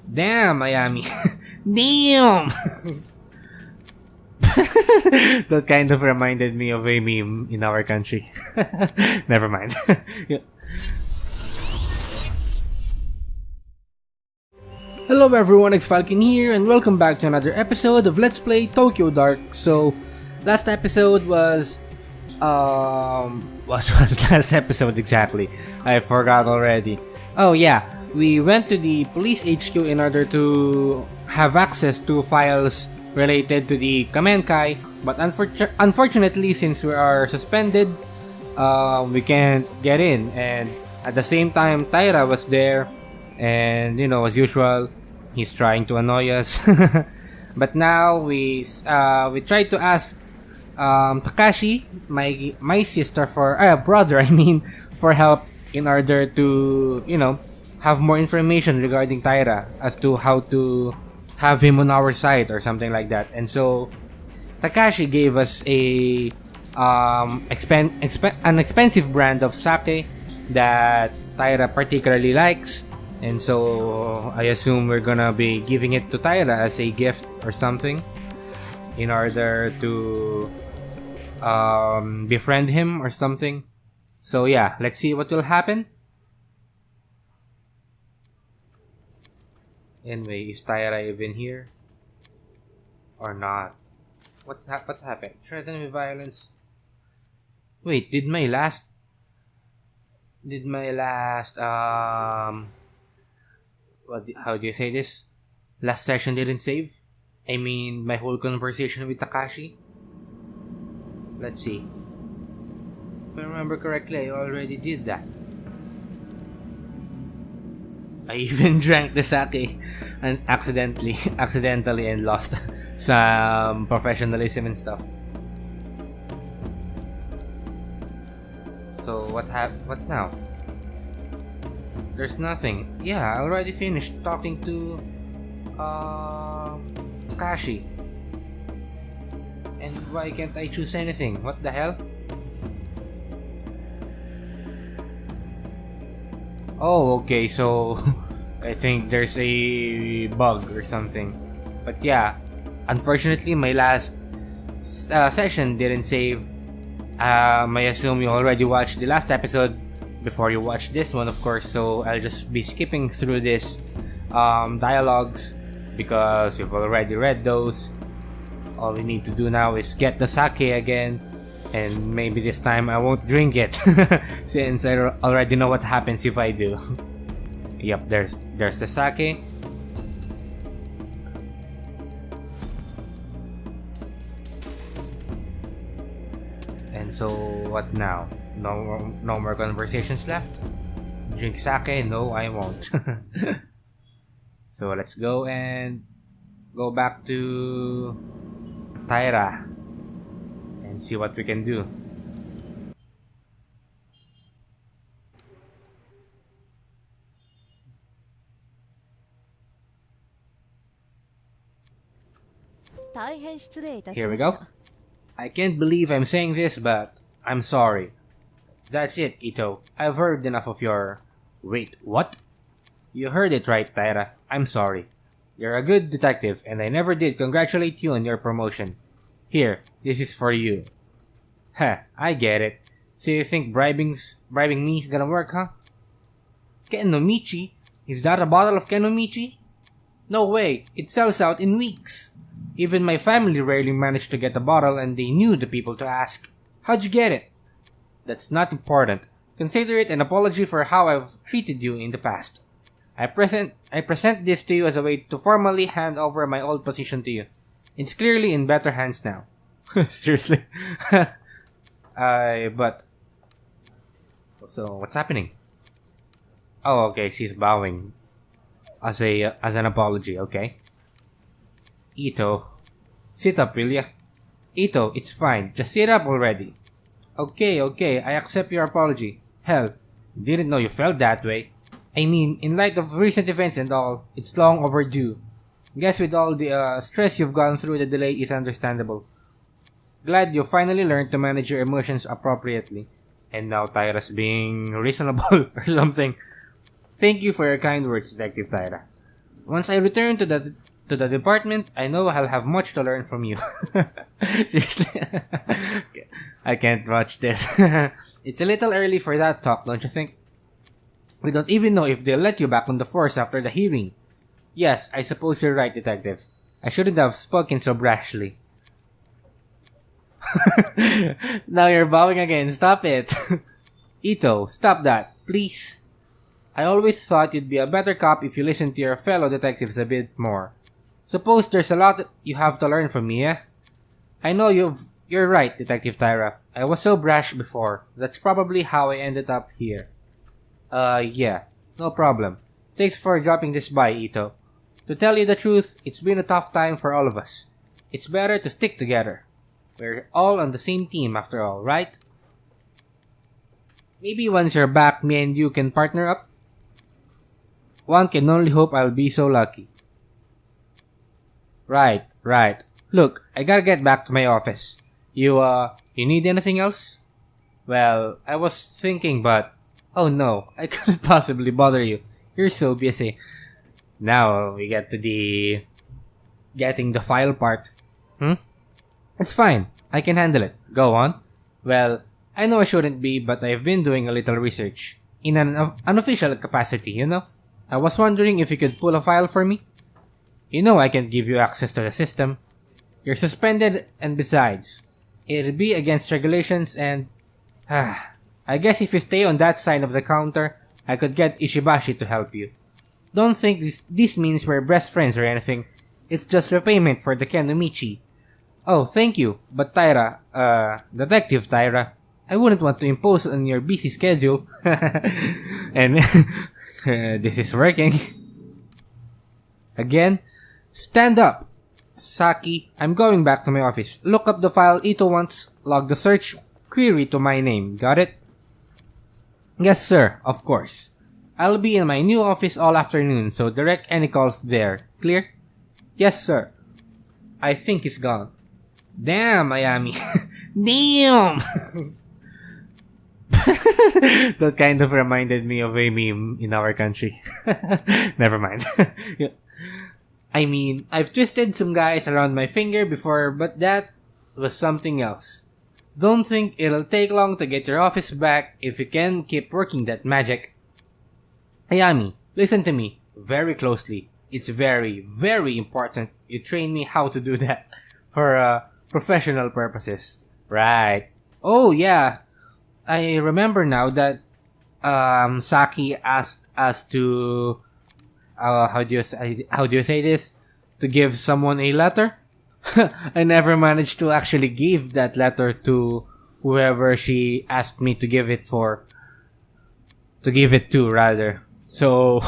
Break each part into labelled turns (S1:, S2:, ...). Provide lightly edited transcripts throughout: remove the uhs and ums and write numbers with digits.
S1: Damn, Miami. Damn! That kind of reminded me of a meme in our country. Never mind. Yeah. Hello everyone, XFalcon here, and welcome back to another episode of Let's Play Tokyo Dark. So, last episode was... What was last episode exactly? I forgot already. Oh yeah, we went to the police HQ in order to have access to files related to the Kamenkai, but unfortunately, since we are suspended, we can't get in. And at the same time, Taira was there, and as usual, he's trying to annoy us. But now we tried to ask Takashi, my sister, brother, for help in order to have more information regarding Taira as to how to have him on our side or something like that. And so Takashi gave us a an expensive brand of sake that Taira particularly likes, and so I assume we're gonna be giving it to Taira as a gift or something in order to befriend him or something. So yeah, let's see what will happen. Anyway, is Taira even here? Or not? What happened? Threaten with violence. Wait, did my last how do you say this? Last session didn't save? I mean, my whole conversation with Takashi? Let's see. If I remember correctly, I already did that. I even drank the sake and accidentally and lost some professionalism and stuff. So what now? There's nothing. Yeah, I already finished talking to Kashi. And why can't I choose anything? What the hell? Oh, okay, so I think there's a bug or something. But yeah, unfortunately my last session didn't save. I assume you already watched the last episode before you watch this one, of course, so I'll just be skipping through this dialogues because you've already read those. All we need to do now is get the sake again, and maybe this time I won't drink it since I already know what happens if I do. Yep, there's the sake. And so what now? No more conversations left? Drink sake? No, I won't. So let's go and go back to Taira and see what we can do. Here we go. I can't believe I'm saying this, but I'm sorry. That's it, Ito. I've heard enough of your... Wait, what? You heard it right, Taira. I'm sorry. You're a good detective, and I never did congratulate you on your promotion. Here, this is for you. Heh, I get it. So you think bribing me is gonna work, huh? Kenomichi? Is that a bottle of Kenomichi? No way, it sells out in weeks. Even my family rarely managed to get a bottle, and they knew the people to ask. How'd you get it? That's not important. Consider it an apology for how I've treated you in the past. I present this to you as a way to formally hand over my old position to you. It's clearly in better hands now. Seriously. But... So, what's happening? Oh, okay, she's bowing. As an apology, okay. Ito. Sit up, will ya? Ito, it's fine. Just sit up already. Okay, I accept your apology. Hell, didn't know you felt that way. I mean, in light of recent events and all, it's long overdue. Guess with all the stress you've gone through, the delay is understandable. Glad you finally learned to manage your emotions appropriately. And now Taira's being reasonable or something. Thank you for your kind words, Detective Taira. Once I return to the department, I know I'll have much to learn from you. Seriously. I can't watch this. It's a little early for that talk, don't you think? We don't even know if they'll let you back on the force after the hearing. Yes, I suppose you're right, Detective. I shouldn't have spoken so brashly. Now you're bowing again. Stop it. Ito, stop that, please. I always thought you'd be a better cop if you listened to your fellow detectives a bit more. Suppose there's a lot you have to learn from me, eh? I know you're right, Detective Tyra. I was so brash before. That's probably how I ended up here. Yeah. No problem. Thanks for dropping this by, Ito. To tell you the truth, it's been a tough time for all of us. It's better to stick together. We're all on the same team after all, right? Maybe once you're back, me and you can partner up? One can only hope I'll be so lucky. Right. Look, I gotta get back to my office. You need anything else? Well, I was thinking, but... Oh no, I couldn't possibly bother you. You're so busy. Now, we get to the... getting the file part. It's fine. I can handle it. Go on. Well, I know I shouldn't be, but I've been doing a little research. In an unofficial capacity, you know? I was wondering if you could pull a file for me? You know I can't give you access to the system. You're suspended, and besides, it'd be against regulations and... I guess if you stay on that side of the counter, I could get Ishibashi to help you. Don't think this means we're best friends or anything. It's just repayment for the Kenomichi. Oh, thank you, but Tyra, Detective Tyra, I wouldn't want to impose on your busy schedule. And this is working. Again, stand up. Saki, I'm going back to my office. Look up the file Ito wants, log the search query to my name. Got it? Yes, sir, of course. I'll be in my new office all afternoon, so direct any calls there. Clear? Yes, sir. I think he's gone. Damn, Miami. Damn! That kind of reminded me of a meme in our country. Never mind. I mean, I've twisted some guys around my finger before, but that was something else. Don't think it'll take long to get your office back if you can keep working that magic. Ayami, listen to me very closely. It's very, very important you train me how to do that for professional purposes. Right. Oh, yeah. I remember now that Saki asked us to how do you say this? To give someone a letter? I never managed to actually give that letter to whoever she asked me to give it for. To give it to, rather. So,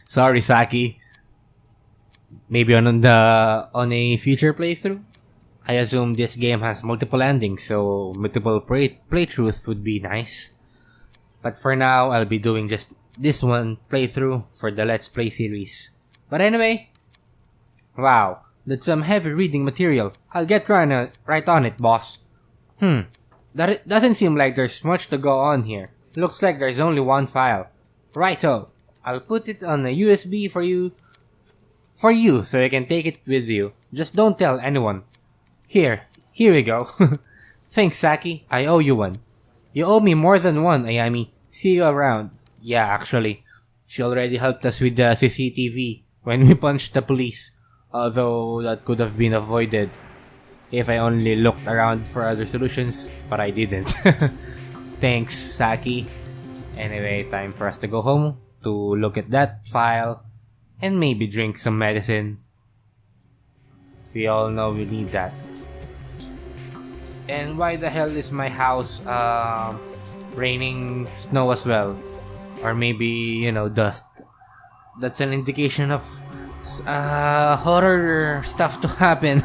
S1: sorry, Saki. Maybe on a future playthrough. I assume this game has multiple endings, so multiple playthroughs would be nice. But for now, I'll be doing just this one playthrough for the Let's Play series. But anyway, wow, that's some heavy reading material. I'll get right on it, boss. That doesn't seem like there's much to go on here. Looks like there's only one file. Righto, I'll put it on a USB for you so you can take it with you. Just don't tell anyone. Here we go. Thanks, Saki. I owe you one. You owe me more than one, Ayami. See you around. Yeah, actually, she already helped us with the CCTV when we punched the police. Although that could have been avoided if I only looked around for other solutions, but I didn't. Thanks, Saki. Anyway, time for us to go home to look at that file and maybe drink some medicine. We all know we need that. And why the hell is my house raining snow as well? Or maybe, dust. That's an indication of horror stuff to happen.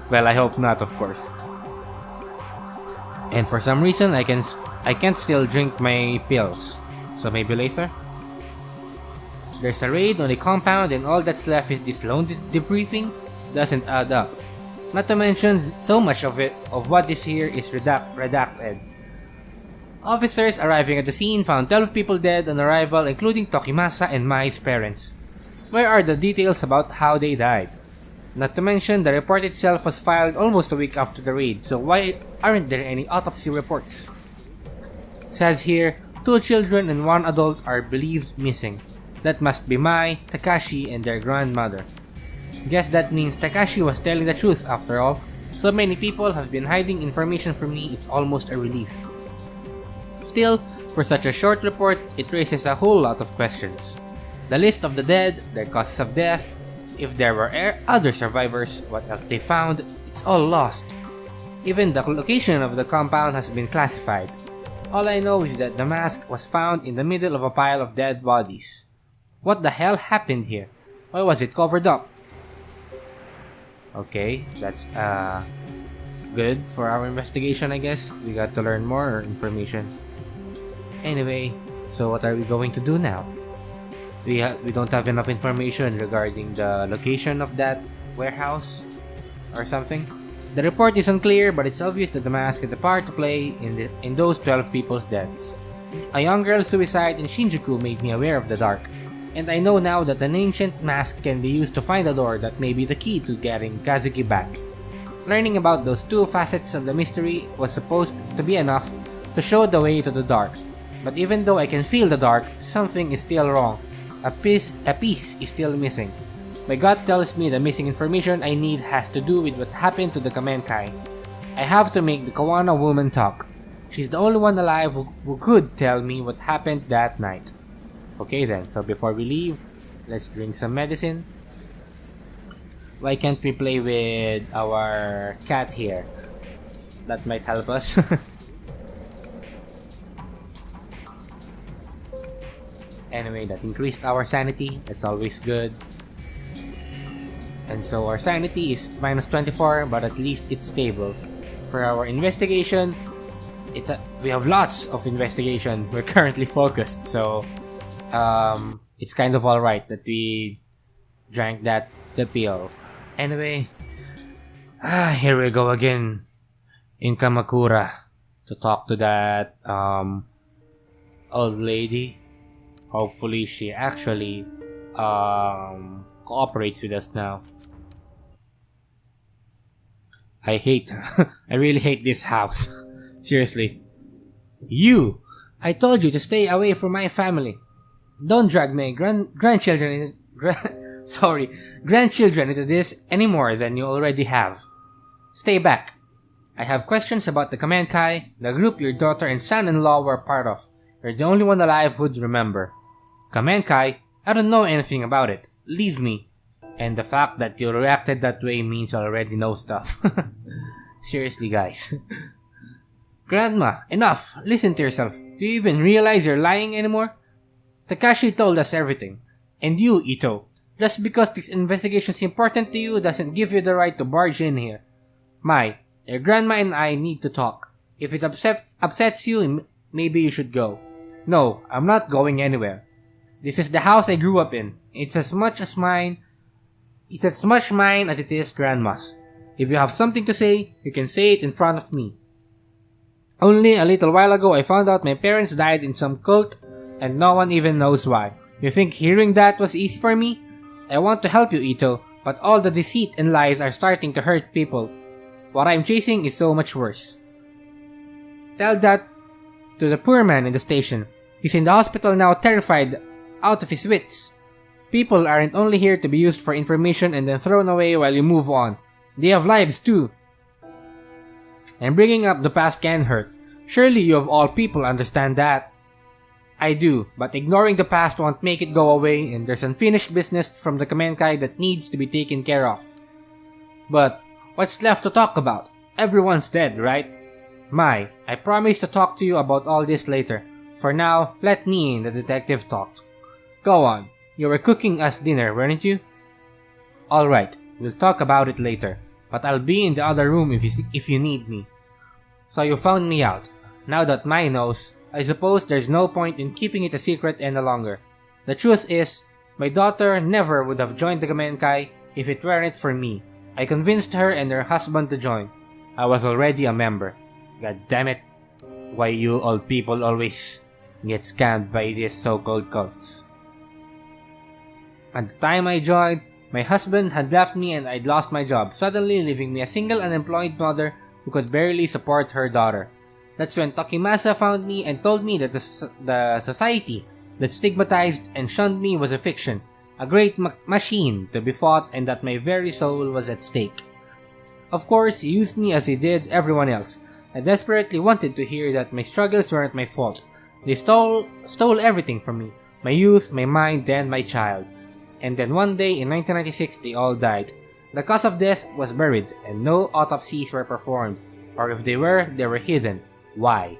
S1: Well, I hope not, of course. And for some reason, I can't still drink my pills. So maybe later? There's a raid on the compound and all that's left is this lone debriefing? Doesn't add up. Not to mention, so much of what is here is redacted. Officers arriving at the scene found 12 people dead on arrival, including Tokimasa and Mai's parents. Where are the details about how they died? Not to mention, the report itself was filed almost a week after the raid, so why aren't there any autopsy reports? Says here, 2 children and 1 adult are believed missing. That must be Mai, Takashi, and their grandmother. Guess that means Takashi was telling the truth after all. So many people have been hiding information from me, it's almost a relief. Still, for such a short report, it raises a whole lot of questions. The list of the dead, their causes of death, if there were other survivors, what else they found, it's all lost. Even the location of the compound has been classified. All I know is that the mask was found in the middle of a pile of dead bodies. What the hell happened here? Why was it covered up? Okay, that's good for our investigation, I guess. We got to learn more information. Anyway, so what are we going to do now? We don't have enough information regarding the location of that warehouse or something. The report is unclear, but it's obvious that the mask had a part to play in those 12 people's deaths. A young girl's suicide in Shinjuku made me aware of the dark, and I know now that an ancient mask can be used to find a door that may be the key to getting Kazuki back. Learning about those 2 facets of the mystery was supposed to be enough to show the way to the dark, but even though I can feel the dark, something is still wrong. A piece is still missing. My gut tells me the missing information I need has to do with what happened to the Kamenkai. I have to make the Kawana woman talk. She's the only one alive who could tell me what happened that night. Okay then, so before we leave, let's drink some medicine. Why can't we play with our cat here? That might help us. Anyway, that increased our sanity. That's always good. And so our sanity is minus 24, but at least it's stable. For our investigation, we have lots of investigation. We're currently focused, so it's kind of alright that we drank the pill. Anyway, here we go again in Kamakura to talk to that old lady. Hopefully she actually cooperates with us now. I really hate this house. Seriously. You! I told you to stay away from my family. Don't drag my grandchildren into this any more than you already have. Stay back. I have questions about the Kamenkai, the group your daughter and son-in-law were part of. You're the only one alive who'd remember. Kamenkai, I don't know anything about it. Leave me. And the fact that you reacted that way means I already know stuff. Seriously, guys. Grandma, enough. Listen to yourself. Do you even realize you're lying anymore? Takashi told us everything. And you, Ito, just because this investigation is important to you doesn't give you the right to barge in here. Mai, your grandma and I need to talk. If it upsets you, maybe you should go. No, I'm not going anywhere. This is the house I grew up in. It's as much mine as it is Grandma's. If you have something to say, you can say it in front of me. Only a little while ago I found out my parents died in some cult and no one even knows why. You think hearing that was easy for me? I want to help you, Ito, but all the deceit and lies are starting to hurt people. What I'm chasing is so much worse. Tell that to the poor man in the station. He's in the hospital now, terrified, out of his wits. People aren't only here to be used for information and then thrown away while you move on. They have lives too. And bringing up the past can hurt. Surely you of all people understand that. I do, but ignoring the past won't make it go away, and there's unfinished business from the Kamenkai that needs to be taken care of. But what's left to talk about? Everyone's dead, right? Mai, I promise to talk to you about all this later. For now, let me and the detective talk. Go on. You were cooking us dinner, weren't you? Alright, we'll talk about it later, but I'll be in the other room if you need me. So you found me out. Now that Mai knows, I suppose there's no point in keeping it a secret any longer. The truth is, my daughter never would have joined the Kamenkai if it weren't for me. I convinced her and her husband to join. I was already a member. God damn it. why you old people always get scammed by these so-called cults. At the time I joined, my husband had left me and I'd lost my job, suddenly leaving me a single unemployed mother who could barely support her daughter. That's when Tokimasa found me and told me that the society that stigmatized and shunned me was a fiction, a great machine to be fought, and that my very soul was at stake. Of course, he used me as he did everyone else. I desperately wanted to hear that my struggles weren't my fault. They stole everything from me, my youth, my mind, and my child. And then one day in 1996 they all died. The cause of death was buried and no autopsies were performed, or if they were hidden. Why?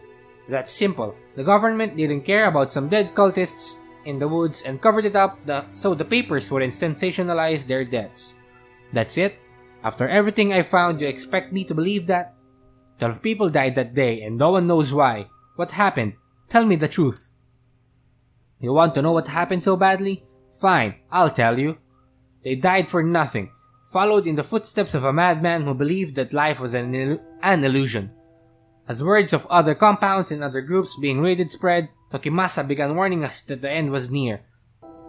S1: That's simple. The government didn't care about some dead cultists in the woods and covered it up so the papers wouldn't sensationalize their deaths. That's it? After everything I found, you expect me to believe that? 12 people died that day and no one knows why. What happened? Tell me the truth. You want to know what happened so badly? Fine, I'll tell you. They died for nothing, followed in the footsteps of a madman who believed that life was an illusion. As words of other compounds and other groups being raided spread, Tokimasa began warning us that the end was near.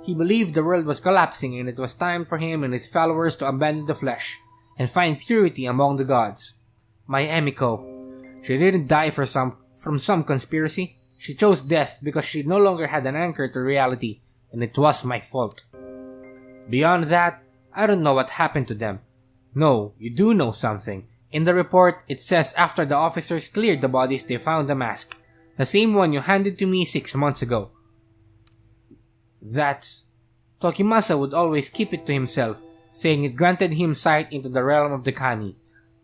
S1: He believed the world was collapsing and it was time for him and his followers to abandon the flesh and find purity among the gods. My Emiko, she didn't die from some conspiracy. She chose death because she no longer had an anchor to reality, and it was my fault. Beyond that, I don't know what happened to them. No, you do know something. In the report, it says after the officers cleared the bodies, they found the mask. The same one you handed to me 6 months ago. Tokimasa would always keep it to himself, saying it granted him sight into the realm of the kami.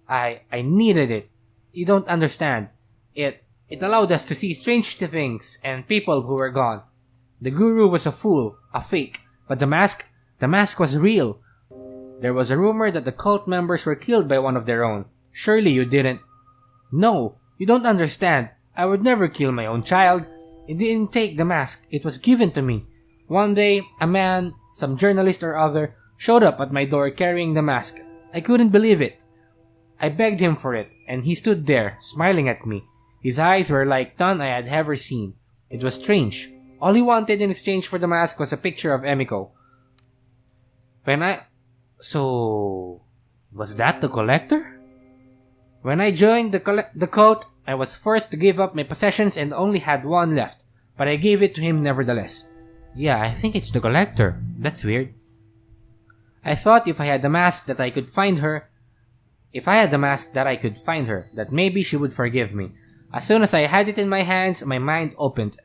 S1: I needed it. You don't understand. It allowed us to see strange things and people who were gone. The guru was a fool, a fake, but the mask was real. There was a rumor that the cult members were killed by one of their own. Surely you didn't. No, you don't understand. I would never kill my own child. It didn't take the mask, it was given to me. One day, a man, some journalist or other, showed up at my door carrying the mask. I couldn't believe it. I begged him for it, and he stood there, smiling at me. His eyes were like none I had ever seen. It was strange. All he wanted in exchange for the mask was a picture of Emiko. Was that the collector? When I joined the cult, I was forced to give up my possessions and only had one left, but I gave it to him nevertheless. Yeah, I think it's the collector. That's weird. I thought if I had the mask that I could find her, that maybe she would forgive me. As soon as I had it in my hands, my mind opened.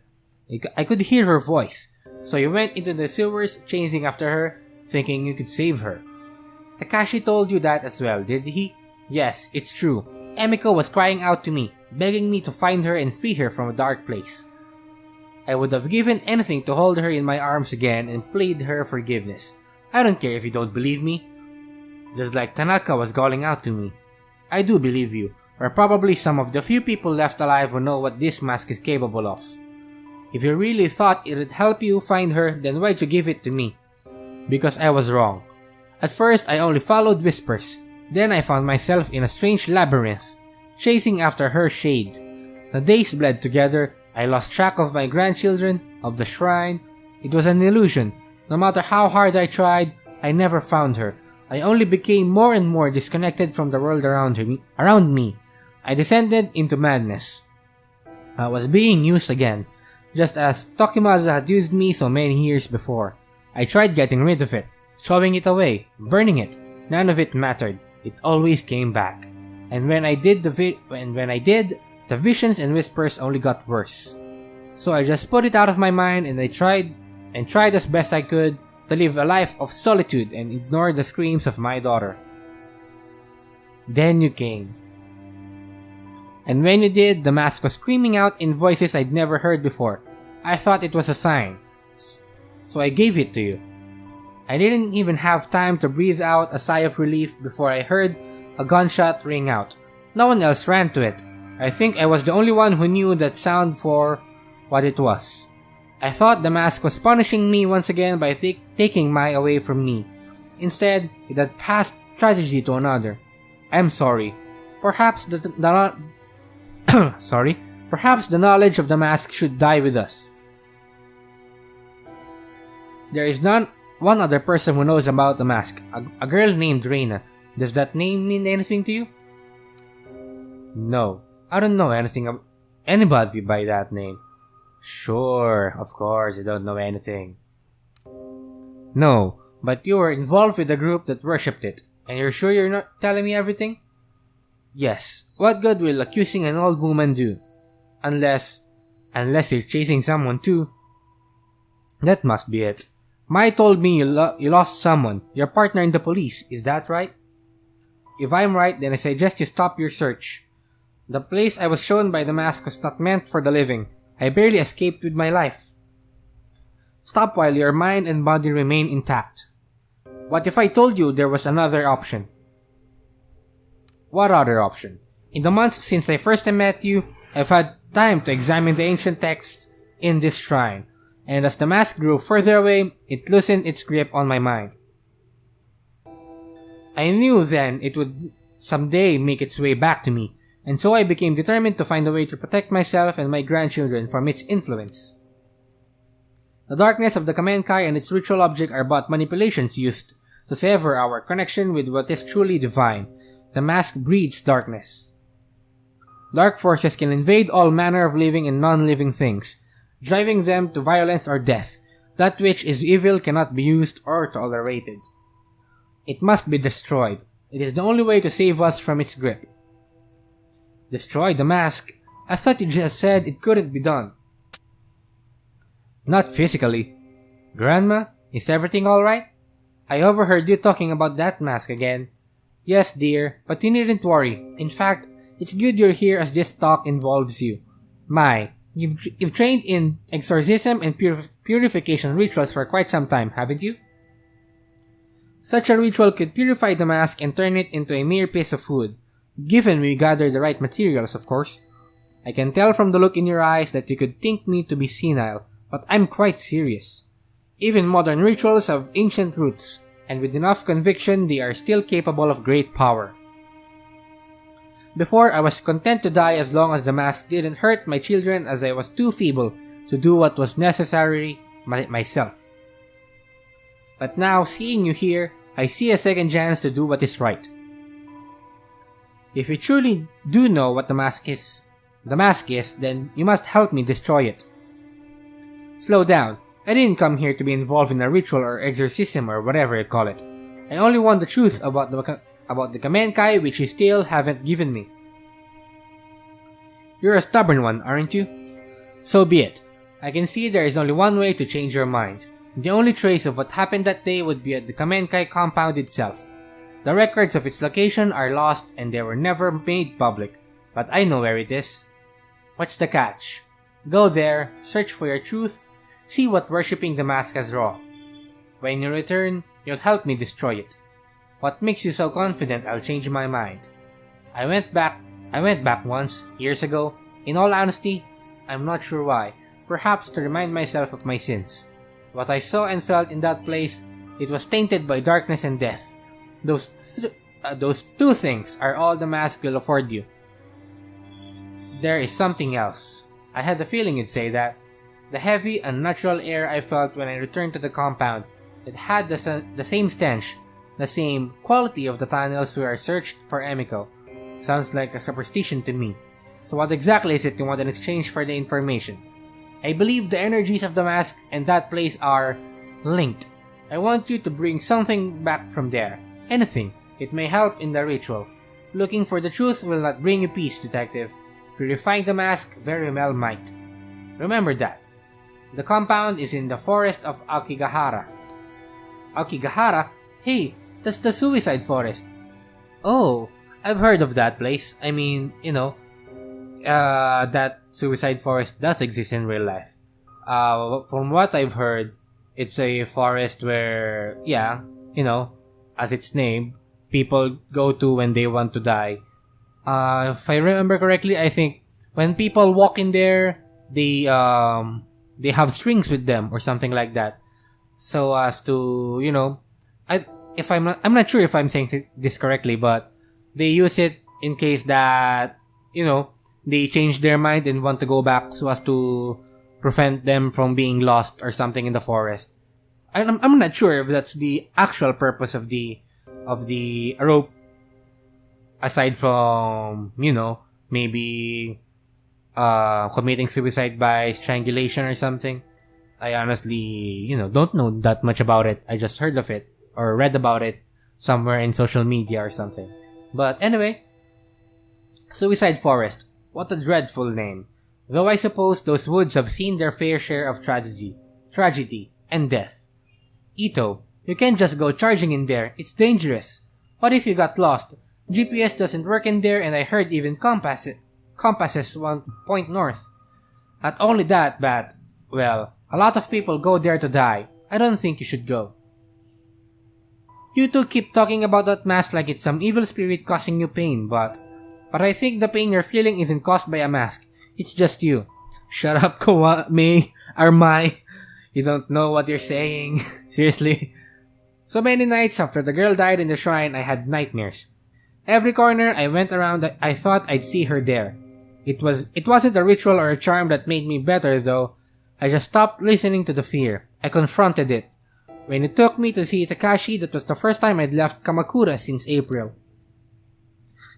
S1: I could hear her voice. So you went into the sewers chasing after her, thinking you could save her. Takashi told you that as well, did he? Yes, it's true. Emiko was crying out to me, begging me to find her and free her from a dark place. I would have given anything to hold her in my arms again and plead her forgiveness. I don't care if you don't believe me. Just like Tanaka was calling out to me. I do believe you. We're probably some of the few people left alive who know what this mask is capable of. If you really thought it would help you find her, then why'd you give it to me? Because I was wrong. At first, I only followed whispers. Then I found myself in a strange labyrinth, chasing after her shade. The days bled together. I lost track of my grandchildren, of the shrine. It was an illusion. No matter how hard I tried, I never found her. I only became more and more disconnected from the world around me. I descended into madness. I was being used again, just as Tokimasa had used me so many years before. I tried getting rid of it, throwing it away, burning it. None of it mattered. It always came back. And when I did, the visions and whispers only got worse. So I just put it out of my mind and I tried as best I could to live a life of solitude and ignore the screams of my daughter. Then you came. And when you did, the mask was screaming out in voices I'd never heard before. I thought it was a sign. So I gave it to you. I didn't even have time to breathe out a sigh of relief before I heard a gunshot ring out. No one else ran to it. I think I was the only one who knew that sound for what it was. I thought the mask was punishing me once again by taking Mai away from me. Instead, it had passed tragedy to another. I'm sorry. Perhaps Perhaps the knowledge of the mask should die with us. There is one other person who knows about the mask, a girl named Reina. Does that name mean anything to you? No, I don't know anybody by that name. Sure, of course, I don't know anything. No, but you were involved with a group that worshipped it, and you're sure you're not telling me everything? Yes, what good will accusing an old woman do? Unless you're chasing someone too. That must be it. Mai told me you lost someone, your partner in the police, is that right? If I'm right, then I suggest you stop your search. The place I was shown by the mask was not meant for the living. I barely escaped with my life. Stop while your mind and body remain intact. What if I told you there was another option? What other option? In the months since I first met you, I've had time to examine the ancient texts in this shrine, and as the mask grew further away, it loosened its grip on my mind. I knew then it would someday make its way back to me, and so I became determined to find a way to protect myself and my grandchildren from its influence. The darkness of the Kamenkai and its ritual object are but manipulations used to sever our connection with what is truly divine. The mask breeds darkness. Dark forces can invade all manner of living and non-living things, driving them to violence or death. That which is evil cannot be used or tolerated. It must be destroyed. It is the only way to save us from its grip. Destroy the mask? I thought you just said it couldn't be done. Not physically. Grandma, is everything alright? I overheard you talking about that mask again. Yes, dear, but you needn't worry. In fact, it's good you're here as this talk involves you. Mai, you've trained in exorcism and purification rituals for quite some time, haven't you? Such a ritual could purify the mask and turn it into a mere piece of wood, given we gather the right materials, of course. I can tell from the look in your eyes that you could think me to be senile, but I'm quite serious. Even modern rituals have ancient roots, and with enough conviction they are still capable of great power. Before, I was content to die as long as the mask didn't hurt my children, as I was too feeble to do what was necessary myself. But now, seeing you here, I see a second chance to do what is right. If you truly do know what the mask is, then you must help me destroy it. Slow down. I didn't come here to be involved in a ritual or exorcism or whatever you call it. I only want the truth about the Kamenkai, which you still haven't given me. You're a stubborn one, aren't you? So be it. I can see there is only one way to change your mind. The only trace of what happened that day would be at the Kamenkai compound itself. The records of its location are lost and they were never made public, but I know where it is. What's the catch? Go there, search for your truth, see what worshipping the mask has wrought. When you return, you'll help me destroy it. What makes you so confident I'll change my mind? I went back once, years ago. In all honesty, I'm not sure why. Perhaps to remind myself of my sins. What I saw and felt in that place, it was tainted by darkness and death. Those two things are all the mask will afford you. There is something else. I had the feeling you'd say that. The heavy, unnatural air I felt when I returned to the compound. It had the same stench, the same quality of the tunnels where I searched for Emiko. Sounds like a superstition to me. So what exactly is it you want in exchange for the information? I believe the energies of the mask and that place are linked. I want you to bring something back from there. Anything. It may help in the ritual. Looking for the truth will not bring you peace, detective. Purifying the mask very well might. Remember that. The compound is in the forest of Aokigahara. Aokigahara? Hey, that's the suicide forest. Oh, I've heard of that place. I mean, that suicide forest does exist in real life. From what I've heard, it's a forest where, as its name, people go to when they want to die. If I remember correctly, I think when people walk in there, they have strings with them or something like that, so as to I'm not sure if I'm saying this correctly, but they use it in case that they change their mind and want to go back so as to prevent them from being lost or something in the forest. I'm not sure if that's the actual purpose of the rope, aside from, maybe committing suicide by strangulation or something. I honestly, don't know that much about it. I just heard of it or read about it somewhere in social media or something. But anyway, Suicide Forest. What a dreadful name. Though I suppose those woods have seen their fair share of tragedy, and death. Ito, you can't just go charging in there. It's dangerous. What if you got lost? GPS doesn't work in there, and I heard even compasses one point north. Not only that, but, well, a lot of people go there to die. I don't think you should go. You two keep talking about that mask like it's some evil spirit causing you pain, but I think the pain you're feeling isn't caused by a mask. It's just you. Shut up, Armai. You don't know what you're saying. Seriously. So many nights after the girl died in the shrine, I had nightmares. Every corner I went around, I thought I'd see her there. It wasn't a ritual or a charm that made me better, though. I just stopped listening to the fear. I confronted it. When it took me to see Takashi, that was the first time I'd left Kamakura since April.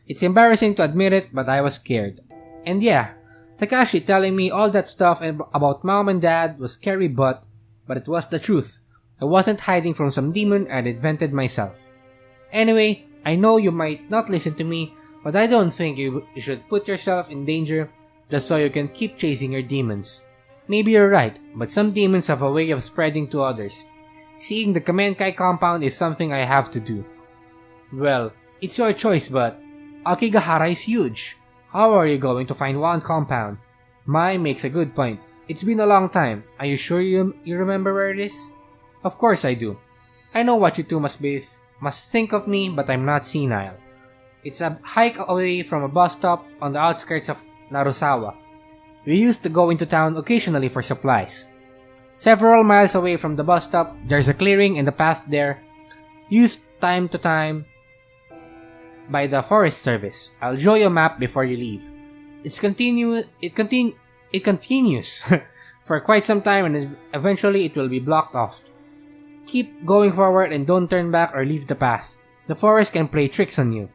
S1: It's embarrassing to admit it, but I was scared. And yeah, Takashi telling me all that stuff about mom and dad was scary, but it was the truth. I wasn't hiding from some demon I'd invented myself. Anyway, I know you might not listen to me, but I don't think you should put yourself in danger just so you can keep chasing your demons. Maybe you're right, but some demons have a way of spreading to others. Seeing the Kamenkai compound is something I have to do. Well, it's your choice, but Akigahara is huge. How are you going to find one compound? Mai makes a good point. It's been a long time. Are you sure you remember where it is? Of course I do. I know what you two must think of me, but I'm not senile. It's a hike away from a bus stop on the outskirts of Narusawa. We used to go into town occasionally for supplies. Several miles away from the bus stop, there's a clearing and a path there, used time to time by the Forest Service. I'll draw you a map before you leave. It continues for quite some time, and eventually it will be blocked off. Keep going forward and don't turn back or leave the path. The forest can play tricks on you.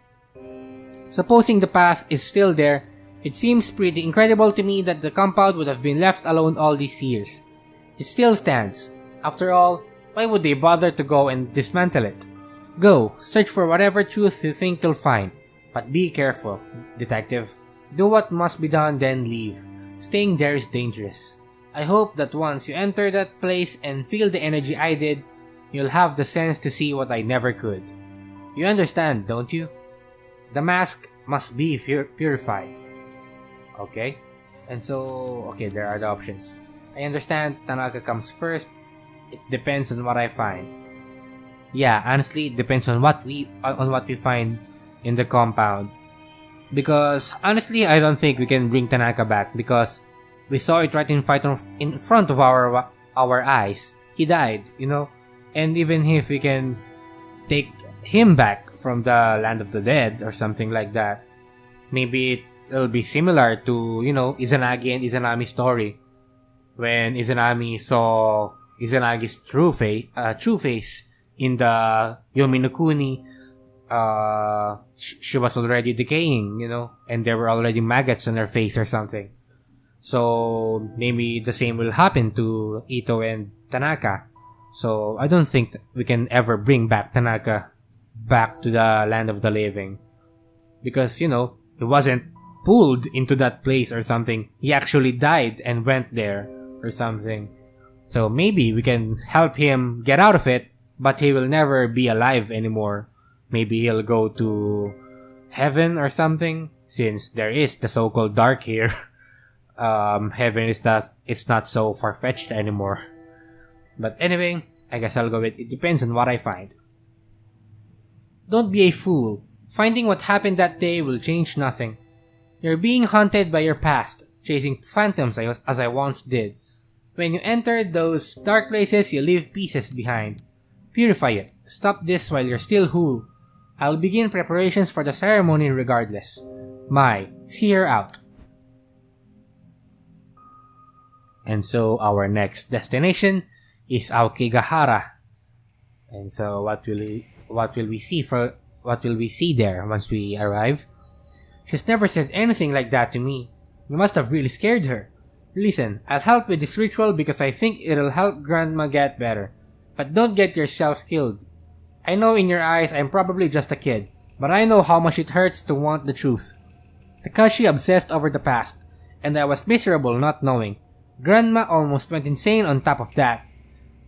S1: Supposing the path is still there, it seems pretty incredible to me that the compound would have been left alone all these years. It still stands. After all, why would they bother to go and dismantle it? Go, search for whatever truth you think you'll find. But be careful, detective. Do what must be done, then leave. Staying there is dangerous. I hope that once you enter that place and feel the energy I did, you'll have the sense to see what I never could. You understand, don't you? The mask must be purified. Okay? And so, okay, there are the options. I understand Tanaka comes first. It depends on what I find. Yeah, honestly, it depends on what we find in the compound. Because honestly, I don't think we can bring Tanaka back because we saw it right in front of our eyes. He died, And even if we can take him back from the land of the dead or something like that, maybe it'll be similar to, Izanagi and Izanami's story. When Izanami saw Izanagi's true face in the Yomi no Kuni, she was already decaying, and there were already maggots on her face or something. So maybe the same will happen to Ito and Tanaka. So I don't think we can ever bring back Tanaka back to the land of the living. Because, he wasn't pulled into that place or something. He actually died and went there or something. So maybe we can help him get out of it, but he will never be alive anymore. Maybe he'll go to heaven or something, since there is the so-called dark here. Heaven is not so far-fetched anymore. But anyway, I guess I'll go with it depends on what I find. Don't be a fool. Finding what happened that day will change nothing. You're being haunted by your past, chasing phantoms as I once did. When you enter those dark places, you leave pieces behind. Purify it. Stop this while you're still whole. I'll begin preparations for the ceremony regardless. Mai, see her out. And so our next destination is Aokigahara. And so what will we see there once we arrive? She's never said anything like that to me. You must have really scared her. Listen, I'll help with this ritual because I think it'll help Grandma get better. But don't get yourself killed. I know in your eyes I'm probably just a kid, but I know how much it hurts to want the truth. Takashi obsessed over the past, and I was miserable not knowing. Grandma almost went insane on top of that.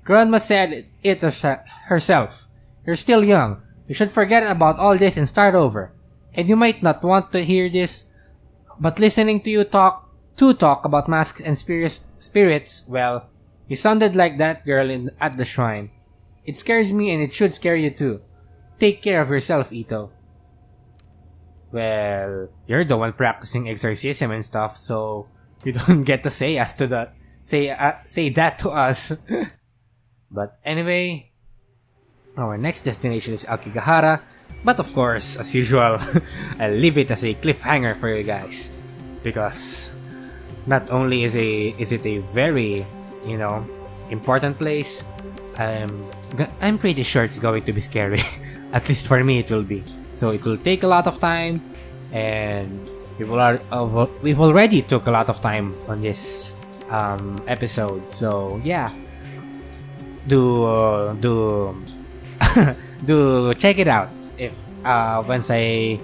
S1: Grandma said it herself. You're still young. You should forget about all this and start over. And you might not want to hear this, but listening to you talk about masks and spirits, well, you sounded like that girl at the shrine. It scares me and it should scare you too. Take care of yourself, Ito. Well, you're the one practicing exorcism and stuff, so you don't get to say that to us. But anyway, our next destination is Aokigahara. But of course, as usual, I'll leave it as a cliffhanger for you guys. Because not only is it a very, important place, I'm pretty sure it's going to be scary. At least for me it will be. So it will take a lot of time, and we've already took a lot of time on this episode. So yeah, do check it out if once I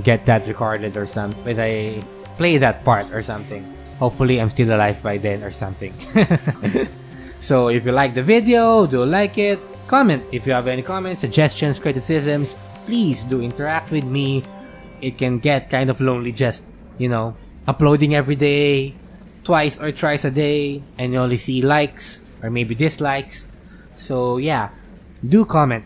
S1: get that recorded or something, when I play that part or something. Hopefully I'm still alive by then or something. So if you like the video, do like it, comment if you have any comments, suggestions, criticisms. Please do interact with me. It can get kind of lonely just, uploading every day, twice or thrice a day, and you only see likes or maybe dislikes. So yeah, do comment,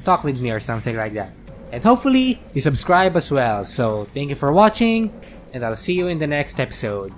S1: talk with me or something like that. And hopefully you subscribe as well. So thank you for watching, and I'll see you in the next episode.